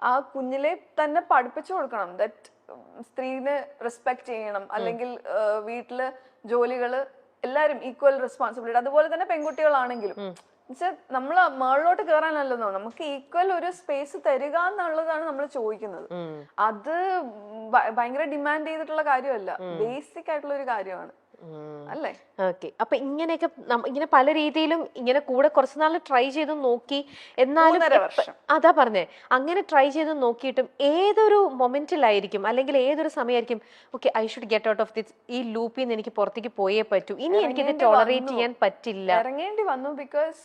ആ കുഞ്ഞിലെ തന്നെ പഠിപ്പിച്ചു കൊടുക്കണം ദറ്റ് സ്ത്രീനെ റെസ്പെക്ട് ചെയ്യണം, അല്ലെങ്കിൽ വീട്ടില് ജോലികള് എല്ലാരും ഈക്വൽ റെസ്പോൺസിബിലിറ്റി. അതുപോലെ തന്നെ പെൺകുട്ടികളാണെങ്കിലും നമ്മള് മേളിലോട്ട് കയറാനല്ലോ, നമുക്ക് ഈക്വൽ ഒരു സ്പേസ് തരിക എന്നുള്ളതാണ് നമ്മൾ ചോദിക്കുന്നത്. അത് ഭയങ്കര ഡിമാൻഡ് ചെയ്തിട്ടുള്ള കാര്യമല്ല, ബേസിക് ആയിട്ടുള്ള ഒരു കാര്യമാണ് അല്ലേ? ഓക്കെ. അപ്പൊ ഇങ്ങനെയൊക്കെ ഇങ്ങനെ പല രീതിയിലും ഇങ്ങനെ കൂടെ കുറച്ച് നാൾ ട്രൈ ചെയ്ത് നോക്കി, എന്നാലും അതാ പറഞ്ഞേ, അങ്ങനെ ട്രൈ ചെയ്ത് നോക്കിയിട്ടും ഏതൊരു മൊമെന്റിലായിരിക്കും അല്ലെങ്കിൽ ഏതൊരു സമയമായിരിക്കും okay I should get out of this, ഈ ലൂപ്പിൽ നിന്ന് എനിക്ക് പുറത്തേക്ക് പോയേ പറ്റൂ, ഇനി എനിക്കിത് ടോളറേറ്റ് ചെയ്യാൻ പറ്റില്ല, ഇറങ്ങേണ്ടി വന്നു? ബിക്കോസ്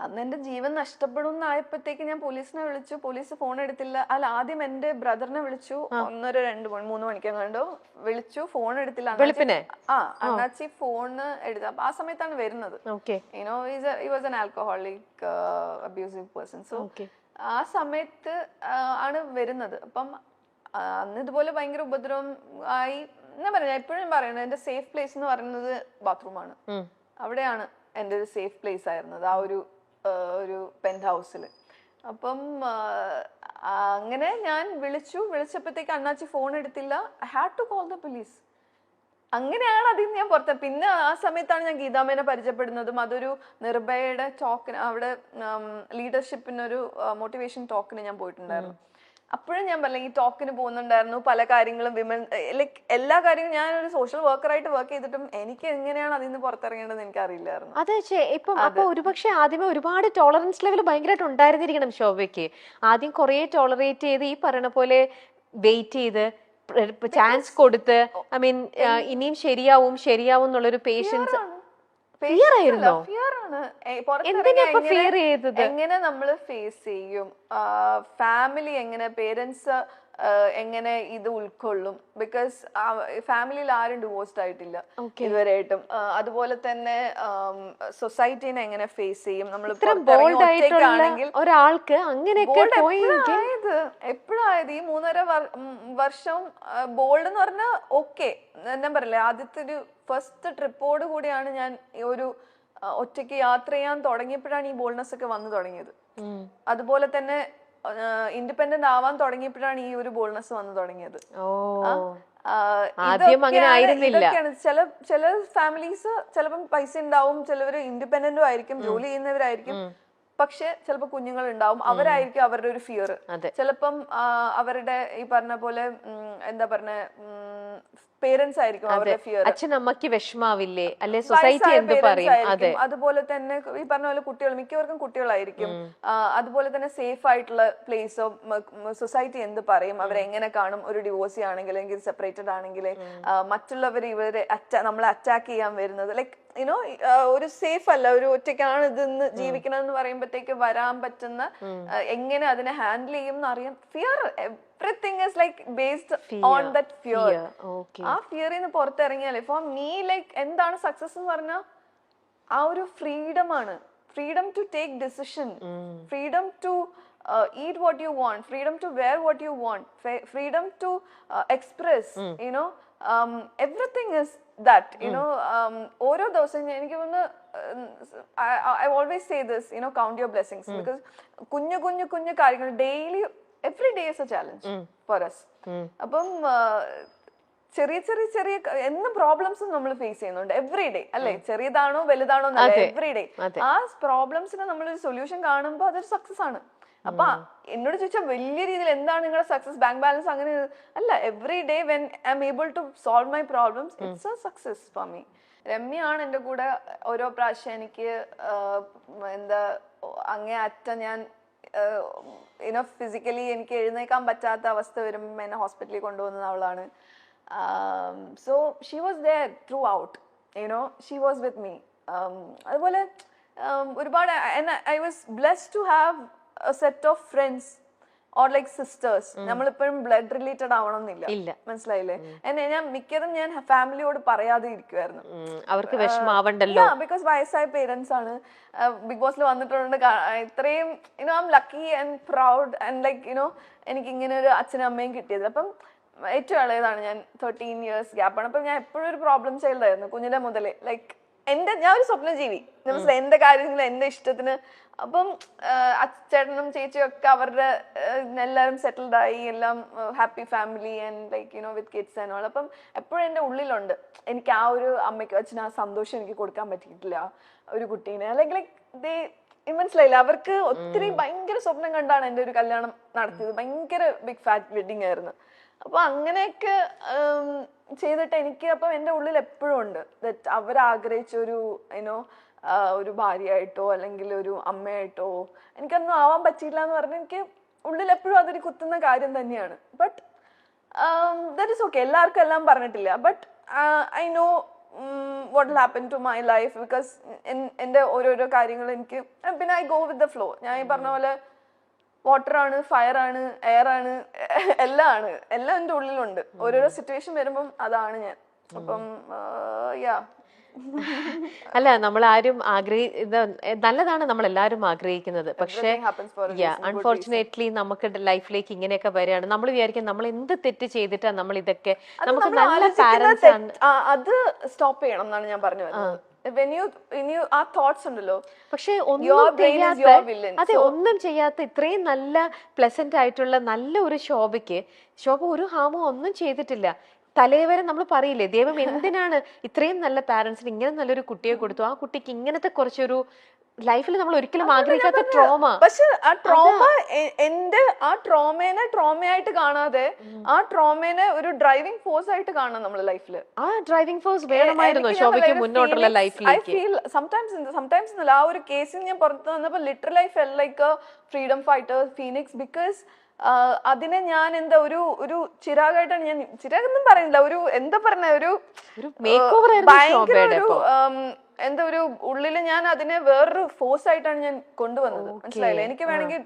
അന്ന് എന്റെ ജീവൻ നഷ്ടപ്പെടും എന്നായപ്പോഴത്തേക്ക് ഞാൻ പോലീസിനെ വിളിച്ചു. പോലീസ് ഫോൺ എടുത്തില്ല. അല്ല, ആദ്യം എന്റെ ബ്രദറിനെ വിളിച്ചു, 1-2-3 മണിക്കെങ്ങാണ്ടോ വിളിച്ചു, ഫോൺ എടുത്തില്ല. അണ്ണാച്ചി ഫോണ് എടുത്ത ആ സമയത്താണ് വരുന്നത്. He was an alcoholic abusive person. So ആ സമയത്ത് ആണ് വരുന്നത്. അപ്പം അന്ന് ഇതുപോലെ ഭയങ്കര ഉപദ്രവം ആയി. ഞാൻ പറഞ്ഞ എപ്പോഴും പറയുന്നത് എന്റെ സേഫ് പ്ലേസ് എന്ന് പറയുന്നത് ബാത്റൂമാണ്. അവിടെയാണ് എൻ്റെ ഒരു സേഫ് പ്ലേസ് ആയിരുന്നത്, ആ ഒരു പെന്റ് ഹൗസിൽ. അപ്പം അങ്ങനെ ഞാൻ വിളിച്ചപ്പോഴത്തേക്ക് അണ്ണാച്ചി ഫോൺ എടുത്തില്ല. I had to call the police. അങ്ങനെയാണ് അതിൽ ഞാൻ പുറത്ത്. പിന്നെ ആ സമയത്താണ് ഞാൻ ഗീതാമേനെ പരിചയപ്പെടുന്നതും. അതൊരു നിർഭയയുടെ ടോക്കിന്, അവിടെ ലീഡർഷിപ്പിനൊരു മോട്ടിവേഷൻ ടോക്കിന് ഞാൻ പോയിട്ടുണ്ടായിരുന്നു. അപ്പോഴും ഞാൻ പറഞ്ഞ ഈ ടോക്കിന് പോകുന്നുണ്ടായിരുന്നു. പല കാര്യങ്ങളും വിമൻ ലൈക്ക് എല്ലാ കാര്യങ്ങളും ഞാനൊരു സോഷ്യൽ വർക്കറായിട്ട് വർക്ക് ചെയ്തിട്ടും എനിക്ക് എങ്ങനെയാണ് അതിൽ നിന്ന് പുറത്തിറങ്ങേണ്ടതെന്ന് എനിക്ക് അറിയില്ലായിരുന്നു. അതെ. ഇപ്പം അപ്പൊ ഒരുപക്ഷെ ആദ്യമേ ഒരുപാട് ടോളറൻസ് ലെവൽ ഭയങ്കരമായിട്ട് ഉണ്ടായിരുന്നിരിക്കണം ശോഭയ്ക്ക്. ആദ്യം കുറെ ടോളറേറ്റ് ചെയ്ത് ഈ പറയുന്ന പോലെ വെയിറ്റ് ചെയ്ത് ചാൻസ് കൊടുത്ത്, ഐ മീൻ ഇനിയും ശരിയാവും എന്നുള്ളൊരു പേഷ്യൻസ്. എങ്ങനെ നമ്മള് ഫേസ് ചെയ്യും, ഫാമിലി എങ്ങനെ, പേരൻസ് എങ്ങനെ ഇത് ഉൾക്കൊള്ളും? ബിക്കോസ് ഫാമിലിയിൽ ആരും ഡിവോഴ്സ്ഡ് ആയിട്ടില്ല ഇതുവരെയായിട്ടും. അതുപോലെ തന്നെ സൊസൈറ്റീനെ എങ്ങനെ ഫേസ് ചെയ്യും നമ്മൾ ഒറ്റയ്ക്കാണെങ്കിൽ ഒരാൾക്ക് അങ്ങനെയൊക്കെ എപ്പോഴായത്? ഈ 3.5 വർഷം ബോൾഡ് എന്ന് പറഞ്ഞാൽ ഓക്കെ ഞാൻ പറയില്ലേ, ആദ്യത്തെ ഒരു ഫസ്റ്റ് ട്രിപ്പോട് കൂടിയാണ് ഞാൻ ഈ ഒരു ഒറ്റയ്ക്ക് യാത്ര ചെയ്യാൻ തുടങ്ങിയപ്പോഴാണ് ഈ ബോൾഡ്നെസ് ഒക്കെ വന്നു തുടങ്ങിയത്. അതുപോലെ തന്നെ ഇൻഡിപെൻഡന്റ് ആവാൻ തുടങ്ങിയപ്പോഴാണ് ഈ ഒരു ബോൾഡ്നെസ് വന്നു തുടങ്ങിയത്. ചില ഫാമിലീസ് ചിലപ്പം പൈസ ഉണ്ടാവും, ചിലവര് ഇൻഡിപെൻഡന്റും ആയിരിക്കും, ജോലി ചെയ്യുന്നവരായിരിക്കും, പക്ഷെ ചിലപ്പോ കുഞ്ഞുങ്ങൾ ഉണ്ടാവും, അവരായിരിക്കും അവരുടെ ഒരു ഫിയർ. ചിലപ്പം അവരുടെ ഈ പറഞ്ഞ പോലെ എന്താ പറഞ്ഞ പേരൻസ് ആയിരിക്കും അവരുടെ ഫിയർ. അച്ഛനമ്മക്ക് വിഷമാവില്ലേ, അല്ലെ സൊസൈറ്റി എന്ത് പറയും. അതുപോലെ തന്നെ ഈ പറഞ്ഞ പോലെ കുട്ടികൾ, മിക്കവർക്കും കുട്ടികളായിരിക്കും. അതുപോലെ തന്നെ സേഫ് ആയിട്ടുള്ള പ്ലേസോ സൊസൈറ്റി എന്ത് പറയും, അവരെങ്ങനെ കാണും, ഒരു ഡിവോഴ്സി ആണെങ്കിൽ അല്ലെങ്കിൽ സെപ്പറേറ്റഡ് ആണെങ്കിൽ മറ്റുള്ളവർ ഇവരെ നമ്മളെ അറ്റാക്ക് ചെയ്യാൻ വരുന്നത്. ലൈക്ക് യുനോ ഒരു സേഫ് അല്ല, ഒരു ഒറ്റയ്ക്കാണ് ഇതെന്ന് ജീവിക്കണം എന്ന് പറയുമ്പോഴത്തേക്ക് വരാൻ പറ്റുന്ന എങ്ങനെ അതിനെ ഹാൻഡിൽ ചെയ്യും എന്ന് അറിയാം. Fear, everything is like based on that fear. ആ ഫിയറിൽ നിന്ന് പുറത്തിറങ്ങിയാൽ ഫോർ മീ ലൈക്ക് എന്താണ് സക്സസ് എന്ന് പറഞ്ഞാൽ ആ ഒരു ഫ്രീഡം ആണ്. Freedom to take decision, freedom to eat what you want, freedom to wear what you want, freedom to express, everything is that, ഓരോ ദിവസം എനിക്ക് തോന്നുന്നു I always say this, count your blessings, because കുഞ്ഞു കാര്യങ്ങൾ daily every day is a challenge for us. അപ്പം ചെറിയ എന്ന problems നമ്മൾ ഫേസ് ചെയ്യുന്നുണ്ട് എവറി ഡേ അല്ലെ, ചെറിയതാണോ വലുതാണോ എവറി ഡേ. ആ പ്രോബ്ലംസിന് നമ്മളൊരു സൊല്യൂഷൻ കാണുമ്പോൾ അതൊരു സക്സസ് ആണ്. അപ്പൊ എന്നോട് ചോദിച്ചാൽ വലിയ രീതിയിൽ എന്താണ് നിങ്ങളുടെ സക്സസ്, ബാങ്ക് ബാലൻസ് അങ്ങനെ അല്ല. Every day when I am able to solve my problems, it's a success for me. രമ്യയാണ് എൻ്റെ കൂടെ ഓരോ പ്രാവശ്യം എനിക്ക് എന്താ അങ്ങേ അറ്റം ഞാൻ ഫിസിക്കലി എനിക്ക് എഴുന്നേക്കാൻ പറ്റാത്ത അവസ്ഥ വരുമ്പോൾ എന്നെ ഹോസ്പിറ്റലിൽ കൊണ്ടുപോകുന്നത് അവളാണ്. So she was there throughout, she was with me. അതുപോലെ ഒരുപാട് I was blessed to have a set of friends or like sisters. നമ്മളിപ്പോഴും ബ്ലഡ് റിലേറ്റഡ് ആവണമെന്നില്ല, മനസ്സിലായില്ലേ? ഞാൻ മിക്കതും ഞാൻ ഫാമിലിയോട് പറയാതെ ഇരിക്കുവായിരുന്നു, അവർക്ക് വിഷമാവണ്ടല്ലോ. ബിക്കോസ് വയസ്സായ പേരൻസ് ആണ്, ബിഗ് ബോസിൽ വന്നിട്ടുണ്ട്. ഇത്രയും I am lucky and proud and like എനിക്ക് ഇങ്ങനെ ഒരു അച്ഛനും അമ്മയും കിട്ടിയത്. അപ്പം ഏറ്റവും ഇളയതാണ് ഞാൻ, 13 years ഗ്യാപ്പാണ്. അപ്പം ഞാൻ എപ്പോഴും ഒരു പ്രോബ്ലം ചൈൽഡ് ആയിരുന്നു കുഞ്ഞിലെ മുതലേ. ലൈക്ക് ഞാൻ ഒരു സ്വപ്നജീവി, മനസ്സിലായി, എന്റെ കാര്യങ്ങൾ എന്റെ ഇഷ്ടത്തിന്. അപ്പം ചേട്ടനും ചേച്ചിയും ഒക്കെ അവരുടെ എല്ലാവരും സെറ്റിൽഡ് ആയി, എല്ലാം happy family and like you know with kids and all. അപ്പം എപ്പോഴും എന്റെ ഉള്ളിലുണ്ട് എനിക്ക് ആ ഒരു അമ്മയ്ക്ക് അച്ഛന് ആ സന്തോഷം എനിക്ക് കൊടുക്കാൻ പറ്റിയിട്ടില്ല ഒരു കുട്ടീനെ. ലൈക്ക് മനസ്സിലായില്ല, അവർക്ക് ഒത്തിരി ഭയങ്കര സ്വപ്നം കണ്ടാണ് എന്റെ ഒരു കല്യാണം നടത്തിയത്. ഭയങ്കര ബിഗ് ഫാറ്റ് വെഡിങ് ആയിരുന്നു. അപ്പൊ അങ്ങനെയൊക്കെ ചെയ്തിട്ട് എനിക്ക് അപ്പം എന്റെ ഉള്ളിൽ എപ്പോഴും ഉണ്ട് അവരാഗ്രഹിച്ച ഒരു യുനോ ഒരു ഭാര്യയായിട്ടോ അല്ലെങ്കിൽ ഒരു അമ്മയായിട്ടോ എനിക്കൊന്നും ആവാൻ പറ്റിയില്ല എന്ന് പറഞ്ഞാൽ എനിക്ക് ഉള്ളിൽ എപ്പോഴും അതൊരു കുത്തുന്ന കാര്യം തന്നെയാണ്. ബട്ട് ദാറ്റ് ഇസ് ഓക്കെ, എല്ലാവർക്കും എല്ലാം പറഞ്ഞിട്ടില്ല. But I know what will happen to my life because എൻ്റെ ഓരോരോ കാര്യങ്ങൾ എനിക്ക് പിന്നെ I go with the flow. ഞാൻ ഈ പറഞ്ഞ പോലെ വാട്ടർ ആണ്, ഫയർ ആണ്, എയർ ആണ്, എല്ലാം എൻ്റെ ഉള്ളിലുണ്ട്. ഓരോരോ സിറ്റുവേഷൻ വരുമ്പം അതാണ് ഞാൻ. അപ്പം യാ അല്ല, നമ്മൾ ആരും നല്ലതാണ് നമ്മൾ എല്ലാവരും ആഗ്രഹിക്കുന്നത്. പക്ഷേ അൺഫോർച്ചുനേറ്റ്ലി നമുക്ക് ലൈഫിലേക്ക് ഇങ്ങനെയൊക്കെ വരികയാണ്. നമ്മൾ വിചാരിക്കും നമ്മൾ എന്ത് തെറ്റ് ചെയ്തിട്ടാ നമ്മൾ ഇതൊക്കെ, നമുക്ക് നല്ല പാരന്റ്സ് ആണ്. അത് സ്റ്റോപ്പ് ചെയ്യണം എന്നാണ് ഞാൻ പറഞ്ഞു വരുന്നത്. ആ തോട്ട്സ് ഉണ്ടല്ലോ, പക്ഷെ ഒന്നും ചെയ്യാത്ത ഇത്രയും നല്ല പ്ലസന്റ് ആയിട്ടുള്ള നല്ല ഒരു ശോഭ ഒരു ഹാമോ ഒന്നും ചെയ്തിട്ടില്ല. തലേവരെ നമ്മൾ പറയില്ലേ, ദൈവം എന്തിനാണ് ഇത്രയും നല്ല പാരന്റ്സിന് ഇങ്ങനെ നല്ലൊരു കുട്ടിയെ കൊടുത്തു, ആ കുട്ടിക്ക് ഇങ്ങനത്തെ കുറച്ചൊരു ലൈഫിൽ നമ്മൾ ഒരിക്കലും ആഗ്രഹിക്കാത്ത ട്രോമ. പക്ഷെ ആ ട്രോമ ആ ട്രോമേനെ ട്രോമയായിട്ട് കാണാതെ ആ ട്രോമേനെ ഒരു ഡ്രൈവിംഗ് ഫോഴ്സ് ആയിട്ട് കാണാം നമ്മുടെ ലൈഫിൽ. ആ ഡ്രൈവിംഗ് ഫോഴ്സ് വേണമായിരുന്നു ശോഭയ്ക്ക് മുന്നോട്ടുള്ള ലൈഫിലേക്ക്. സംടൈംസ് ആ ഒരു കേസിൽ ഞാൻ പുറത്ത് വന്നപ്പോ literally I felt like A freedom fighter Phoenix. Because അതിനെ ഞാൻ എന്താ ഒരു ചിരാഗായിട്ടാണ് ഞാൻ, ചിരാഗൊന്നും പറയുന്നില്ല, ഒരു എന്താ പറഞ്ഞ ഒരു ഭയങ്കര ഒരു എന്താ ഒരു ഉള്ളില് ഞാൻ അതിനെ വേറൊരു ഫോഴ്സ് ആയിട്ടാണ് ഞാൻ കൊണ്ടുവന്നത്. മനസ്സിലായില്ലേ? എനിക്ക് വേണമെങ്കിൽ